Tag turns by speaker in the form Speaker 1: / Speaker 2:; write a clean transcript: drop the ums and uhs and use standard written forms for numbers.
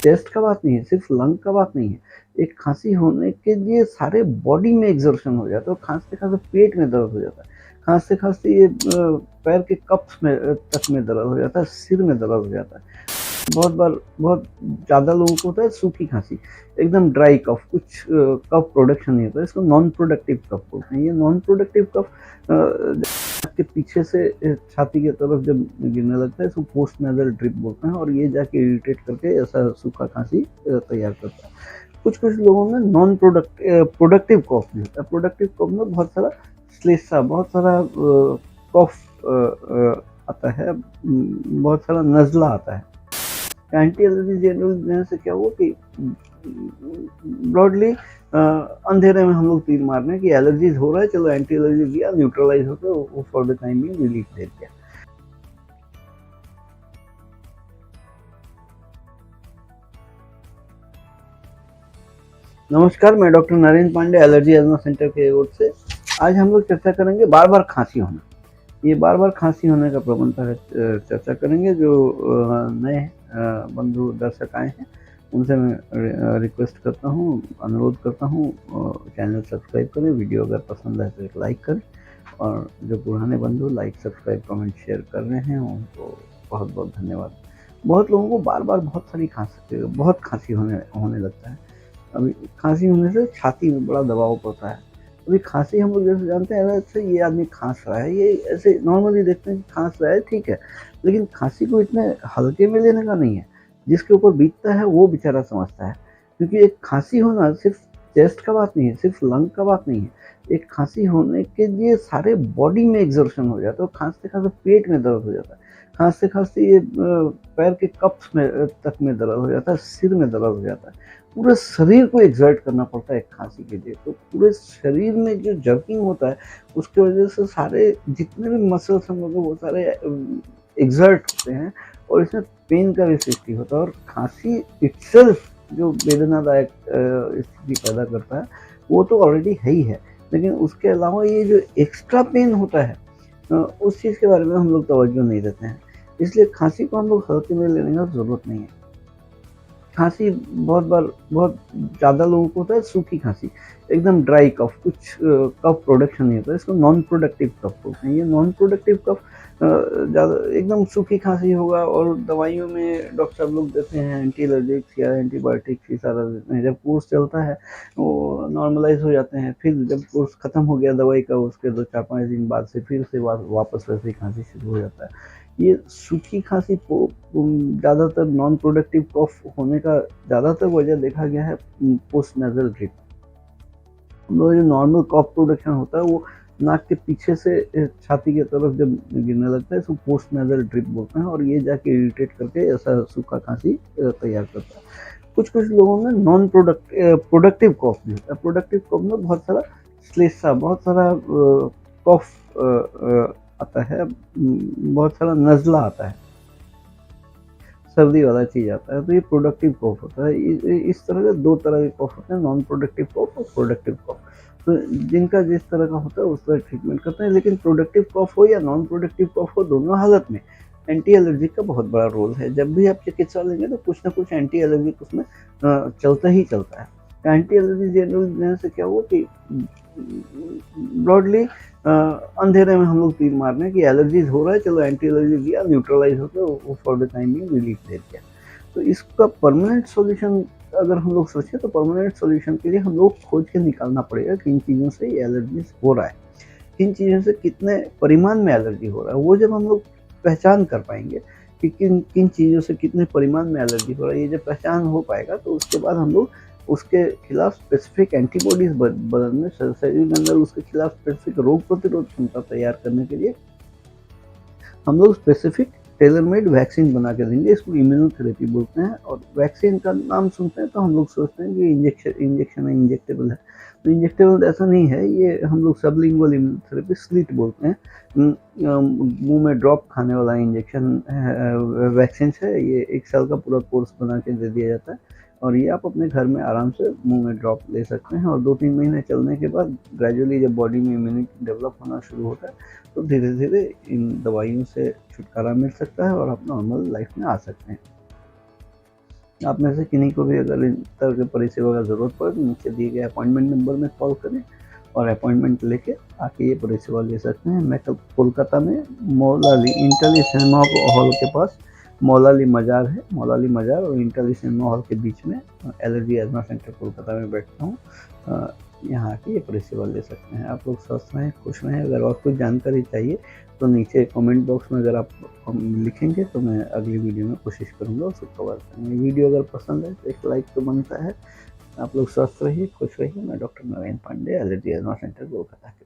Speaker 1: Chest का बात नहीं है, सिर्फ लंग का बात नहीं है। एक खांसी होने के लिए सारे बॉडी में एक्सर्शन हो जाता है और खांसते-खांसते पेट में दर्द हो जाता है। खांसते-खांसते ये पैर के कफ्स में तक में दर्द हो जाता है, सिर में दर्द हो जाता है। बहुत बार बहुत ज़्यादा लोगों को होता है सूखी खाँसी, एकदम ड्राई कफ, कुछ कफ प्रोडक्शन नहीं होता है, इसको नॉन प्रोडक्टिव कफ बोलते हैं। ये नॉन प्रोडक्टिव कफ के पीछे से छाती की तरफ जब गिरने लगता है इसको पोस्ट नेज़ल ड्रिप बोलते हैं और ये जाके इरिटेट करके ऐसा सूखा खाँसी तैयार करता है। कुछ-कुछ लोगों में नॉन प्रोडक्टिव कफ भी होता है। प्रोडक्टिव कफ में बहुत सारा श्लेष्मा, बहुत सारा कफ आता है, बहुत सारा नज़ला आता है। एंटी एलर्जी जेनरल देने से क्या हुआ कि ब्रॉडली अंधेरे में हम लोग तीर मार रहे हैं कि एलर्जीज हो रहा है, चलो एंटी एलर्जी दिया, न्यूट्रलाइज होकर वो for the time being relief दे दिया। नमस्कार, मैं doctor Narendra Pandey allergy asthma centre के ओर से। आज हम लोग चर्चा करेंगे बार बार खांसी होना। ये बार बार खांसी होने का प्रबंध पर चर्चा करेंगे। जो नए बंधु दर्शक आए हैं उनसे मैं रिक्वेस्ट करता हूँ, अनुरोध करता हूँ चैनल सब्सक्राइब करें, वीडियो अगर पसंद है तो एक लाइक करें और जो पुराने बंधु लाइक सब्सक्राइब कमेंट शेयर कर रहे हैं उनको बहुत बहुत धन्यवाद। बहुत लोगों को बार बार बहुत खांसी होने लगता है। अभी खांसी होने से छाती में बड़ा दबाव पड़ता है। अभी खांसी हम लोग जैसे जानते हैं, अच्छा ये आदमी खांस रहा है, ये ऐसे नॉर्मली देखते हैं कि खांस रहा है, ठीक है, लेकिन खांसी को इतने हल्के में लेने का नहीं है। जिसके ऊपर बीतता है वो बेचारा समझता है, क्योंकि एक खांसी होना सिर्फ चेस्ट का बात नहीं है, सिर्फ लंग का बात नहीं है। एक खांसी होने के लिए सारे बॉडी में एक्सर्शन हो जाता है और खांसते-खांसते पेट में दर्द हो जाता है। खांसते-खांसते ये पैर के कफ्स में तक में दर्द हो जाता है, सिर में दर्द हो जाता है। पूरे शरीर को एक्सर्ट करना पड़ता है एक खांसी के लिए, तो पूरे शरीर में जो जर्किंग होता है उसकी वजह से सारे जितने भी मसल्स हम लोग वो सारे एक्सर्ट होते हैं और इसमें पेन का भी सृष्टि होता है। और खांसी इटसेल्फ जो वेदनादायक स्थिति पैदा करता है वो तो ऑलरेडी है ही है, लेकिन उसके अलावा ये जो एक्स्ट्रा पेन होता है उस चीज़ के बारे में हम लोग तवज्जो नहीं देते हैं। इसलिए खांसी को हम लोग हल्के में लेने का ज़रूरत नहीं है। खाँसी बहुत ज़्यादा लोगों को होता है सूखी खाँसी, एकदम ड्राई कफ, कुछ कफ प्रोडक्शन नहीं होता है, इसको नॉन प्रोडक्टिव कफ बोलते हैं। ये नॉन प्रोडक्टिव कफ ज़्यादा एकदम सूखी खाँसी होगा और दवाइयों में डॉक्टर साहब लोग देते हैं एंटी एलर्जिक्स या एंटीबायोटिक्स ये सारा देते हैं। जब कोर्स चलता है वो नॉर्मलाइज़ हो जाते हैं, फिर जब कोर्स खत्म हो गया दवाई का उसके 2-4-5 दिन बाद से फिर से वापस वैसे ही खाँसी शुरू हो जाता है। ये सूखी खाँसी को ज़्यादातर नॉन प्रोडक्टिव कफ होने का ज़्यादातर वजह देखा गया है पोस्ट नेज़ल ड्रिप। हम लोग जो नॉर्मल कफ प्रोडक्शन होता है वो नाक के पीछे से छाती की तरफ जब गिरने लगता है इसको पोस्ट नेज़ल ड्रिप बोलते हैं और ये जाके इरिटेट करके ऐसा सूखा खाँसी तैयार करता है। कुछ-कुछ लोगों में नॉन प्रोडक्टिव कफ भी होता है। प्रोडक्टिव कफ में बहुत सारा श्लेष्मा, बहुत सारा कफ आता है, बहुत सारा नज़ला आता है, सर्दी वाला चीज़ आता है, तो ये प्रोडक्टिव कफ होता है। इस तरह के 2 तरह के कफ होते हैं, नॉन प्रोडक्टिव कफ और प्रोडक्टिव कफ। तो जिनका जिस तरह का होता है उस तरह ट्रीटमेंट करते हैं, लेकिन प्रोडक्टिव कफ हो या नॉन प्रोडक्टिव कफ हो, दोनों हालत में एंटी एलर्जिक का बहुत बड़ा रोल है। जब भी आप चिकित्सा लेंगे तो कुछ ना कुछ एंटी एलर्जिक उसमें चलता ही चलता है। एंटी एलर्जी जेनरल देने से क्या हुआ कि ब्रॉडली अंधेरे में हम लोग तीर मार रहे हैं कि एलर्जीज हो रहा है, चलो एंटी एलर्जी दिया, न्यूट्रलाइज होकर वो for the time being relief दे दिया। तो इसका परमानेंट सॉल्यूशन अगर हम लोग सोचें तो परमानेंट सॉल्यूशन के लिए हम लोग खोज के निकालना पड़ेगा किन चीज़ों से ये एलर्जीज हो रहा है, किन चीज़ों से कितने परिमाण में एलर्जी हो रहा है। वो जब हम लोग पहचान कर पाएंगे कि किन किन चीज़ों से कितने परिमाण में एलर्जी हो रहा है, ये जब पहचान हो पाएगा तो उसके बाद हम लोग उसके खिलाफ स्पेसिफिक एंटीबॉडीज बदलने में शरीर के अंदर उसके खिलाफ स्पेसिफिक रोग प्रतिरोध क्षमता तैयार करने के लिए हम लोग स्पेसिफिक टेलर मेड वैक्सीन बना के देंगे। इसको इम्यूनोथेरेपी बोलते हैं और वैक्सीन का नाम सुनते हैं तो हम लोग सोचते हैं कि इंजेक्शन है, इंजेक्टेबल है। तो इंजेक्टेबल ऐसा नहीं है, ये हम लोग सबलिंगुअल इम्यूनोथेरेपी स्लिट बोलते हैं। मुंह में ड्रॉप खाने वाला इंजेक्शन वैक्सीन है। ये 1 साल का पूरा कोर्स बना के दे दिया जाता है और ये आप अपने घर में आराम से मुंह में ड्रॉप ले सकते हैं और 2-3 महीने चलने के बाद ग्रेजुअली जब बॉडी में इम्यूनिटी डेवलप होना शुरू होता है तो धीरे धीरे इन दवाइयों से छुटकारा मिल सकता है और आप नॉर्मल लाइफ में आ सकते हैं। आप में से किन्हीं को भी अगर इन तरह के परिसेवा का ज़रूरत पड़े तो नीचे दिए गए अपॉइंटमेंट नंबर में कॉल करें और अपॉइंटमेंट लेके आके ये परिसेवा ले सकते हैं। मैं कल कोलकाता में मौलाली इंटरली सिनेमा हॉल के पास मौलाली मज़ार है, मौलाली मज़ार और इंटरली सिनेमा हॉल के बीच में एलर्जी एज़मा सेंटर कोलकाता में बैठता हूँ। यहाँ आके ये परिसेवा ले सकते हैं। आप लोग स्वस्थ रहें, खुश रहें। अगर और कुछ जानकारी चाहिए तो नीचे कमेंट बॉक्स में अगर आप लिखेंगे तो मैं अगली वीडियो में कोशिश करूँगा उसको कवर करने। वीडियो अगर पसंद है तो एक लाइक तो बनता है। आप लोग स्वस्थ रहिए, खुश रहिए। मैं doctor Narendra Pandey, allergy asthma centre Kolkata के